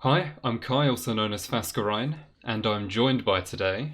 Hi, I'm Kye, also known as Fascurreyn, and I'm joined by today.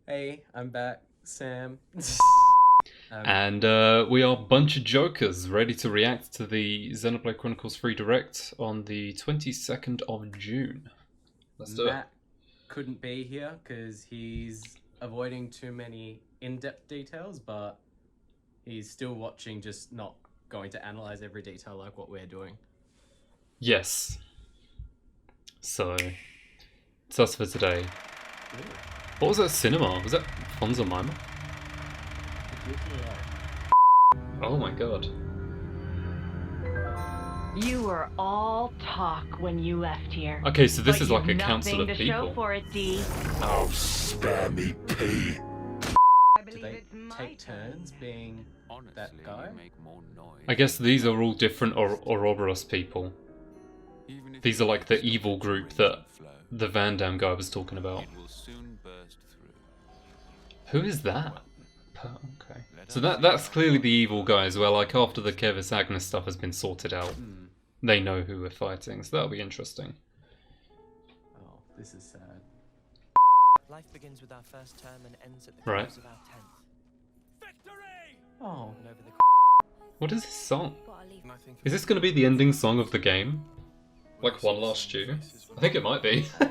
Hey, I'm back, Sam. And we are BunchaJokahs, ready to react to the Xenoblade Chronicles 3 Direct on the 22nd of June. Let's do it. Matt couldn't be here because he's avoiding too many in-depth details, but he's still watching, just not going to analyze every detail like what we're doing. Yes. So, it's us for today. Ooh. What was that cinema? Was that Fonza Mima? Oh my god. You were all talk when you left here. Okay, so this but is like a you've council of nothing to people. show for it, D. Oh, spare me, P. Do they take turns being that guy? I guess these are all different Ouroboros people. These are like the evil group that the Van Damme guy was talking about. Who is that? Okay. So that's clearly the evil guy as well, like after the Kevis Agnes stuff has been sorted out. They know who we're fighting, so that'll be interesting. Oh, this is sad. Life begins with our first term and ends at the Right. close of our 10th. Victory! Oh. And over the What is this song? Is this going to be the ending song of the game? Like One Last Stew? I think it might be. It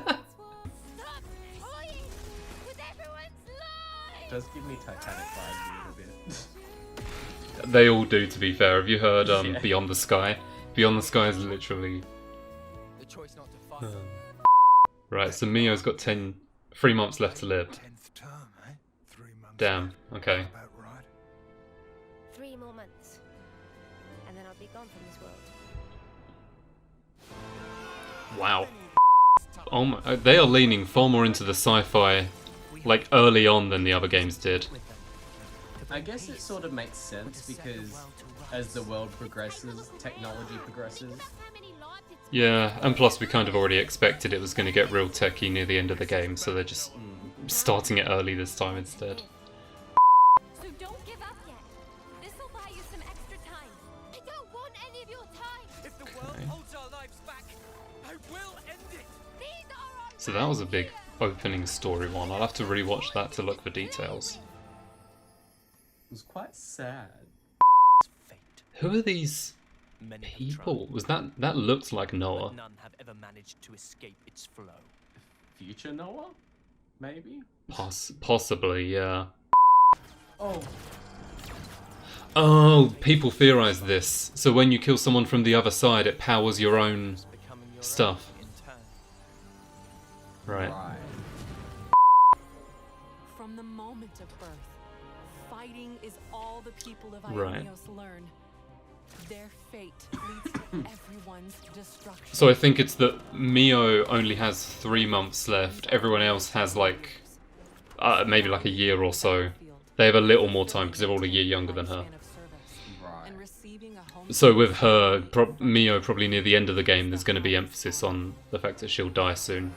does give me Titanic vibes a little bit. They all do, to be fair. Have you heard Yeah. Beyond the Sky? Beyond the Sky is literally... the choice not to fight. Right, so Mio's got 3 months left to live. 10th term, eh? 3 months. Damn, okay. About right. 3 more months, and then I'll be gone from this world. Wow. Oh my, they are leaning far more into the sci-fi, like, early on than the other games did. I guess it sort of makes sense because as the world progresses, technology progresses. Yeah, and plus we kind of already expected it was going to get real techy near the end of the game, so they're just starting it early this time instead. So don't give up yet. This will buy you some extra time. I don't want any of your time. If the world holds our lives back, I will end it. These are our So that was a big opening story one. I'll have to rewatch that to look for details. It was quite sad. Fate. Who are these Many have people? tried, That looked like but Noah. none have ever managed to escape its flow. Future Noah? Maybe? Possibly, yeah. Oh, Oh, people theorize this. So when you kill someone from the other side, it powers your own Becoming your stuff. own in turn. Right. right. From the moment of birth, fighting is all the people of Right. Ionios learn. Their fate leads to everyone's destruction. So I think it's that Mio only has 3 months left. Everyone else has like maybe like a year or so. They have a little more time because they're all a year younger than her. Right. So with her, Mio probably near the end of the game, there's going to be emphasis on the fact that she'll die soon.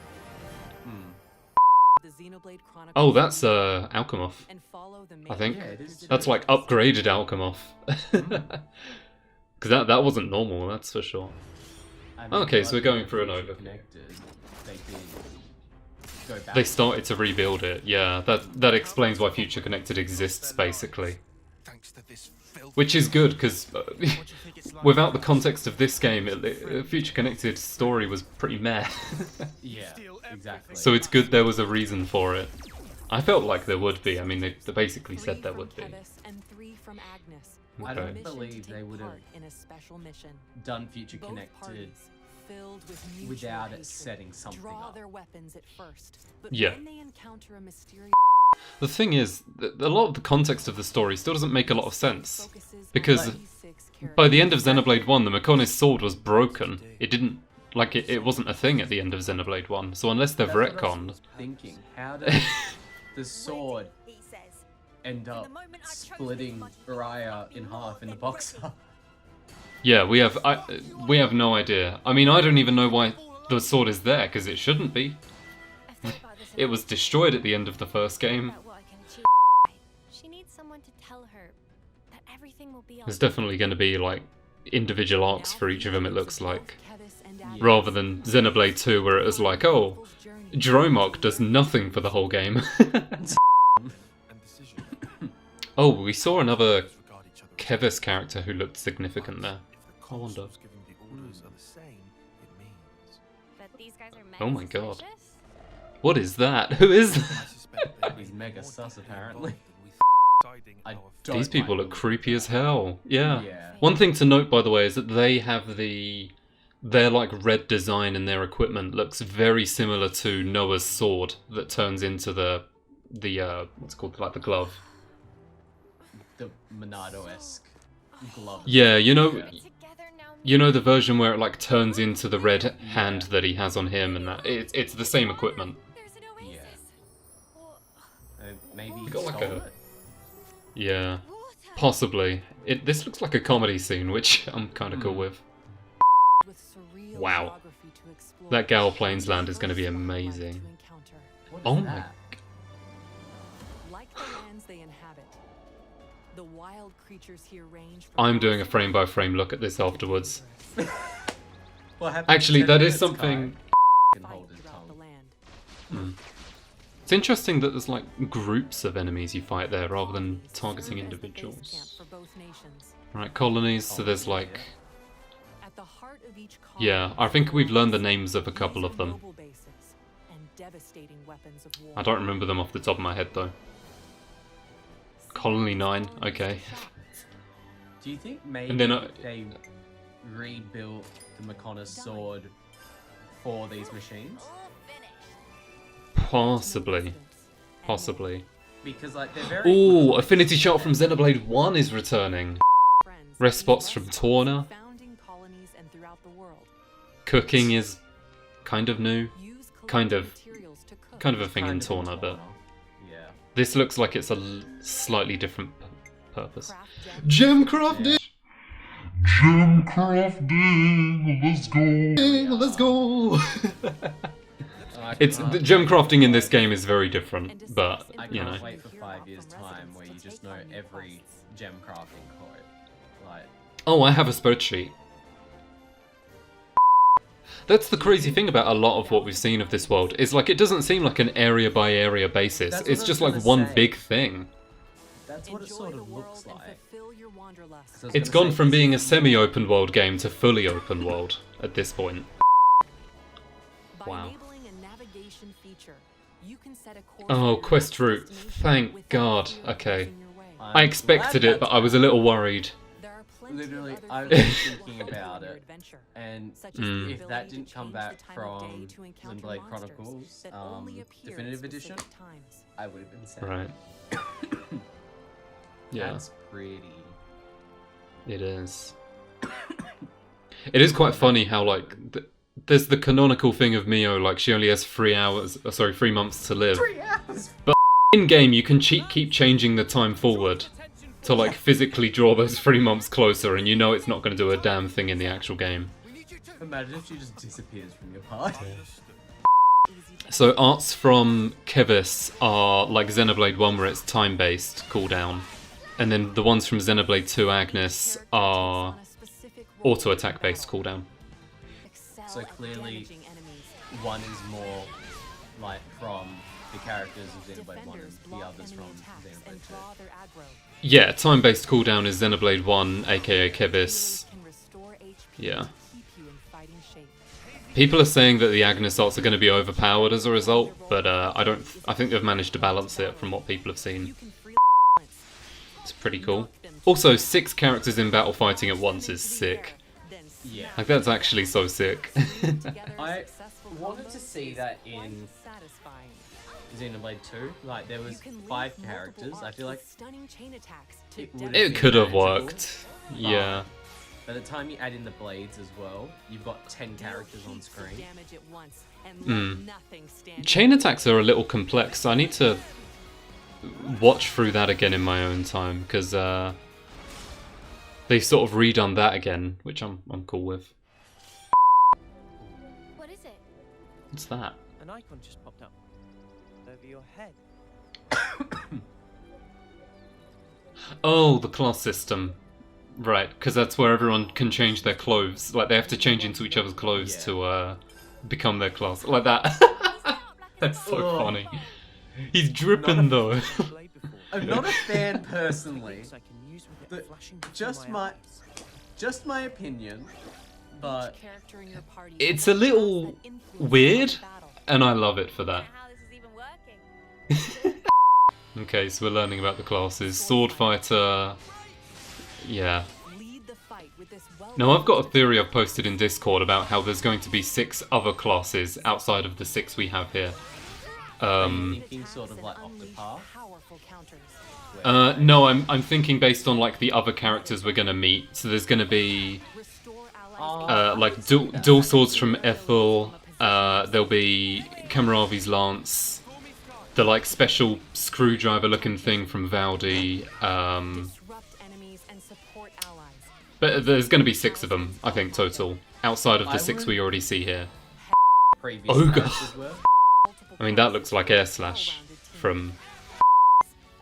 The Xenoblade Chronicles Oh, that's Alchemoth. and follow the I think Yeah, it is. that's like upgraded Alchemoth. Because that wasn't normal, that's for sure. I mean, Okay, so we're going like through an Future overview. Connected, they did go back. They started to rebuild it. Yeah, that explains why Future Connected exists basically. Thanks to this filth. Which is good because What do you think it's like? without the context of this game, Future Connected story was pretty meh. Yeah, exactly. So it's good there was a reason for it. I felt like there would be. I mean, they basically Three said there from would be. Kevis and 3 from Agnes. I Okay. don't Mission to believe they take would have part in a special mission. done Future Both Connected parties, filled with mutual without it hatred, setting something draw up. their weapons at first, but Yeah. when they encounter a mysterious The thing is, a lot of the context of the story still doesn't make a lot of sense. focuses on Because D6 by the end of Xenoblade 1, the Mekonis sword was broken. It didn't, like, it wasn't a thing at the end of Xenoblade 1. So unless they've That's what I retconned... was thinking. How does the sword He says. end up splitting Uriah in half in the boxer? Yeah, we have no idea. I mean, I don't even know why the sword is there, because it shouldn't be. I thought about this It was destroyed at the end of the first game. about what I can achieve. She needs someone to tell her that everything will be There's alright. definitely going to be, like, individual arcs for each of them, it looks like. rather than Xenoblade 2 where it was like, oh, Dromok does nothing for the whole game. Oh, we saw another Kevis character who looked significant there. I wonder. But these guys are Oh mega my god. suspicious. What is that? Who is that? He's mega sus apparently. I don't These people like look them. creepy as hell. Yeah. Yeah. One thing to note, by the way, is that they have their like red design and their equipment looks very similar to Noah's sword that turns into the what's it called, like the glove. The Monado-esque glove. Yeah, you know, Together now. you know the version where it like turns into the red hand that he has on him, and that it's the same equipment. There's an oasis. Yeah. Or Maybe You he got like stole a- it. Yeah, water. possibly. This looks like a comedy scene, which I'm kind of cool with. With surreal Wow. geography to explore, That Gal Plains land is the going to be first wildlife amazing. to encounter. What is Oh my. that? Like the lands they inhabit, the wild creatures here range from I'm doing a frame by frame look at this afterwards. What happened Actually, 10 that is minutes, something. Can fight hold his throughout the tongue. land. It's interesting that there's like groups of enemies you fight there rather than Colonies targeting serve as the base individuals. camp for both nations. Right, colonies. So there's like, At the heart of each yeah, colony I think we've learned the lies names of a couple of them. noble bases and devastating weapons of war. I don't remember them off the top of my head though. Colony 9, okay. Do you think maybe And then they rebuilt the Makona's sword for these machines? All finished. Possibly. Possibly. Because like they're very. Ooh, Affinity Shot from Xenoblade 1 is returning. Rest spots from Torna. Founding colonies and throughout the world. Cooking is kind of new. Use Kind of. collected materials to cook. Kind of a thing in kind of Torna, but Yeah. this looks like it's a slightly different purpose. Craft Gem crafting! Gem crafting, let's go. Let's go! I It's can't- the gem crafting in this game is very different, but I you know. can't wait for 5 years' time where you just know every gem crafting code. Like, Oh, I have a spreadsheet. That's the crazy thing about a lot of what we've seen of this world, is like it doesn't seem like an area by area basis. That's what It's I just was like gonna one say. big thing. that's what it Enjoy sort the of world looks and like. fulfill your wanderlust. So I was It's gonna gone say, from this being a is- semi-open world game to fully open world at this point. By Wow. enabling a navigation feature, you can set a course Oh, for your quest next route. destination Thank without God. fear of Okay. losing your way. I expected it, but I was a little worried. There are plenty Literally, of I other was features thinking you'll find about on your it. adventure, And such as Mm. the if that ability to didn't come change back the time of day from to encounter Xenoblade monsters Chronicles, that only appear at Definitive Edition, specific times. I would have been sad. Right. Yeah, That's pretty. it is. It is quite funny how like there's the canonical thing of Mio, like she only has 3 months to live. 3 hours! But in game you can keep changing the time forward to like physically draw those 3 months closer, and you know it's not going to do a damn thing in the actual game. Imagine if she just disappears from your party. So arts from Kevis are like Xenoblade 1 where it's time-based cooldown, and then the ones from Xenoblade 2 Agnes are auto-attack based cooldown. So clearly, one is more like from the characters of Xenoblade 1 and the others from Xenoblade 2. Yeah, time-based cooldown is Xenoblade 1, aka Kevis. Yeah. People are saying that the Agnes arts are going to be overpowered as a result, but I think they've managed to balance it from what people have seen. It's pretty cool. Also, 6 characters in battle fighting at once is sick. Yeah. Like, that's actually so sick. I wanted to see that in Xenoblade 2. Like, there was 5 characters. I feel like It could have worked. Yeah. by the time you add in the blades as well, you've got 10 characters on screen. Chain attacks are a little complex. I need to watch through that again in my own time, because they've sort of redone that again, which I'm cool with. What is it? What's that? An icon just popped up over your head. Oh, the class system. Right, because that's where everyone can change their clothes. Like, they have to change into each other's clothes Yeah. to become their class. Like that. That's so Oh. funny. He's dripping though. I'm not a fan personally. But just my opinion. But Each character in your party It's a little has an influence weird, on battle. and I love it for that. How this is even working. Okay, so we're learning about the classes. Sword fighter. Yeah. Lead the fight with this Now, I've got a theory I've posted in Discord about how there's going to be 6 other classes outside of the 6 we have here. thinking sort of like Octopath. Powerful counters. No, I'm thinking based on like the other characters we're gonna meet. So there's gonna be Restore allies. like dual swords from Ethel. There'll be Kamaravi's lance. The like special screwdriver-looking thing from Valdi. Disrupt enemies and support allies. But there's gonna be 6 of them, I think, total. Outside of the I 6 would- we already see here. Previous Oh, God. characters were. I mean, that looks like Air Slash from.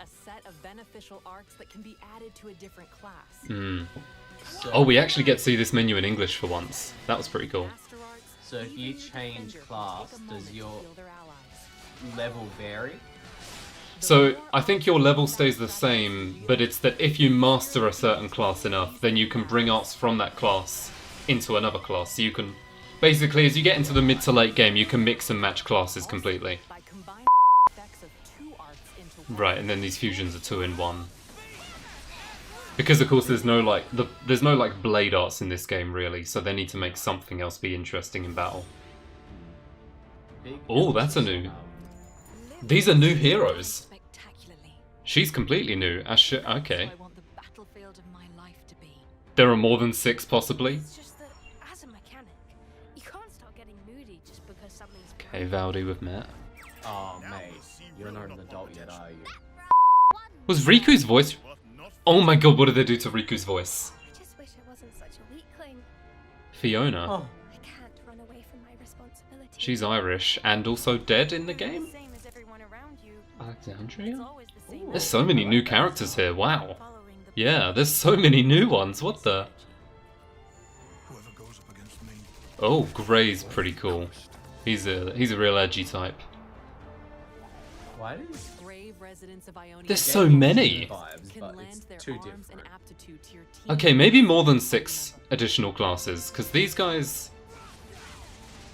A set of beneficial arcs that can be added to a different class. Hmm. So, Oh, we actually get to see this menu in English for once. That was pretty cool. Master arts, So if you change defender class, take a does moment to your heal their allies. level vary? So, I think your level stays the same, but it's that if you master a certain class enough, then you can bring arts from that class into another class. So you can, basically, as you get into the mid to late game, you can mix and match classes completely. By combining effects of 2 arcs into one. Right, and then these fusions are 2 in 1. Because of course there's no like blade arts in this game really, so they need to make something else be interesting in battle. Big Oh, that's a new. um, These are new heroes. Spectacularly. She's completely new. Okay. I want the battlefield of my life to be. There are more than 6 possibly. It's just that, as a mechanic, you can't start getting moody just because something's. Okay, Valdi with Matt. Oh mate, you're not an adult yet, are you? Was Riku's voice? Oh my god, what did they do to Riku's voice? I just wish I wasn't such a weakling. Fiona. Oh, I can't run away from my responsibility. She's Irish and also dead in the The game. same as everyone around you. It's Alexandria? always the same. There's so many new characters here, wow. Following the Yeah, there's so many new ones, what the? Whoever goes up against me. Oh, Gray's pretty cool. He's a real edgy type. why does Brave residents of Ionia There's so many. vibes, can but lend it's their too arms different. and aptitude to your team. Okay, maybe more than 6 additional classes, because these guys...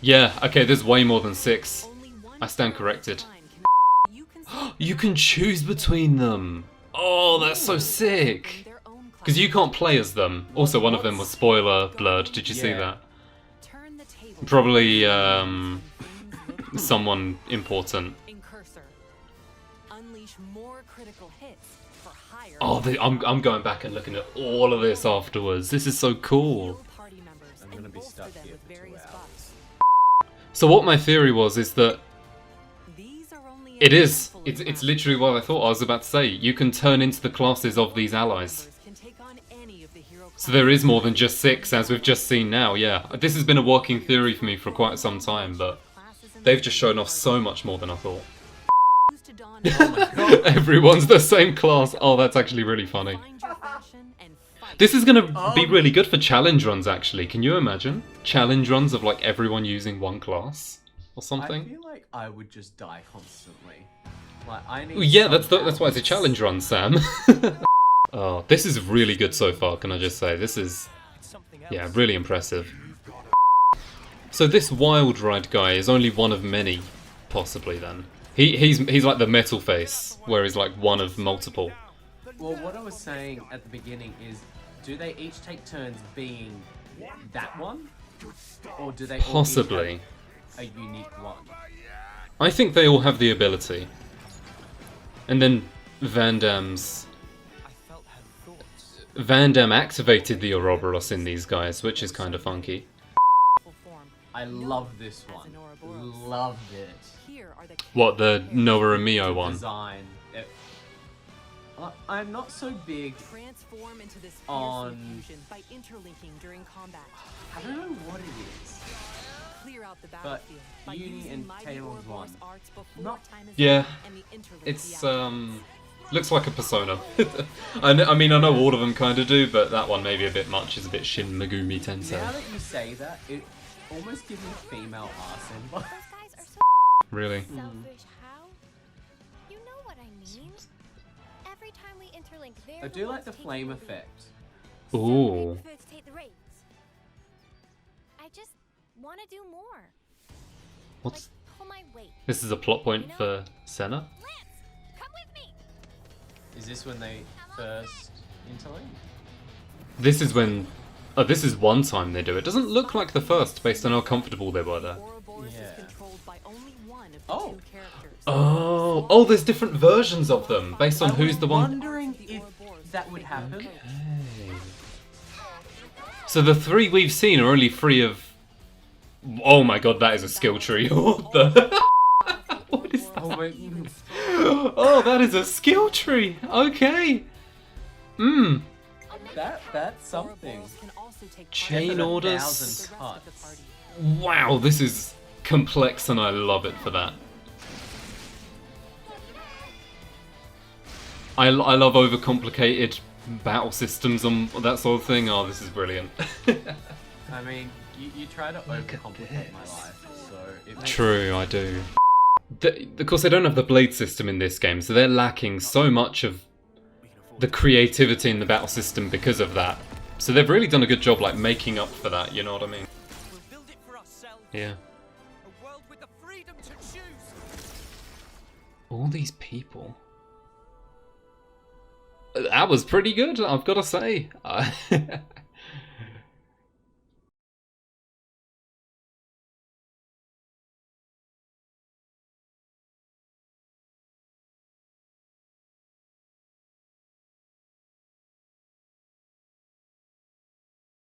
Yeah, okay, there's way more than 6. Only one I stand hero at a corrected. time can- You can You can choose between them! Oh, that's so sick! their own Because you class. can't play as them. Also, one of them was spoiler blurred, did you see Yeah. that? Turn the table. Probably, someone important. In Cursor. Unleash more critical hits for higher. Oh, I'm going back and looking at all of this afterwards. This is so cool. Heal party members I'm and gonna be bolster stuck them here with for 2 various hours. buffs. So what my theory was is that These are only a it is. handful of It's classes. literally what I thought I was about to say. You can turn into the classes of these allies. Members can take on any of the hero So there is classes. more than just 6, as we've just seen now, yeah. This has been a working theory for me for quite some time, but Classes in they've the just shown off so much more than I thought. Choose to don a- Everyone's the same class. Oh, that's actually really funny. Find your fashion and fight. This is gonna be really good for challenge runs, actually. Can you imagine? Challenge runs of like everyone using one class or I something? feel like I would just die constantly. Like I need. Well, yeah, some that's why it's a balance. challenge run, Sam. Oh, this is really good so far, can I just say? This is, yeah, really impressive. So this Wild Ride guy is only one of many, possibly then. He's like the metal face, where he's like one of multiple. Well, what I was saying at the beginning is, do they each take turns being that one, or do they all each Possibly. have a unique one? I think they all have the ability. And then Van Damme's... Van Damme activated the Ouroboros in these guys, which is kind of funky. form. I love this As one. an Ouroboros. Loved it. Here are the What, the Noah and Mio one? Design. I'm not so big. transform into this On- fearsome fusion by interlinking during combat. I don't know what it is. Clear out the battlefield by Uni using and mighty Tails Ouroboros one. arts before Not- time is Yeah. up and the interlinked It's, the Looks like a Persona. I mean, I know all of them kind of do, but that one maybe a bit much. Is a bit Shin Megumi Tensei. Now that you say that, it almost gives me female arse symbol. Those guys are so Really? selfish. How? You know what I mean. Every time we interlink, they're I do like ones the taking flame lead. effect. So Ooh. they prefer to take the reins. I just want to do more. What's Like, pull my weight. this? Is a plot point for Senna? Lance, come with me. Is this when they first interlink? This is when. Oh, this is one time they do it. Doesn't look like the first, based on how comfortable they were there. Ouroboros Yeah. is controlled by only one of the Oh. two characters. Oh, there's different versions of them based on who's the one. Wondering if that would happen. So the 3 we've seen are only 3 of. Oh my god, that is a skill tree. What the? What is that? Oh wait. Oh, that is a skill tree. Okay. That's something. Ouroboros can also take Chain Get to the orders. 1,000 the rest of the cuts. party. Wow, this is complex and I love it for that. I love overcomplicated battle systems and that sort of thing. Oh, this is brilliant. I mean, you try to overcomplicate my life, so it makes True, I do. Of course, they don't have the blade system in this game, so they're lacking so much of the creativity in the battle system because of that. So they've really done a good job, like, making up for that, you know what I mean? We'll build it for ourselves. Yeah. A world with the freedom to choose. All these people. That was pretty good, I've got to say.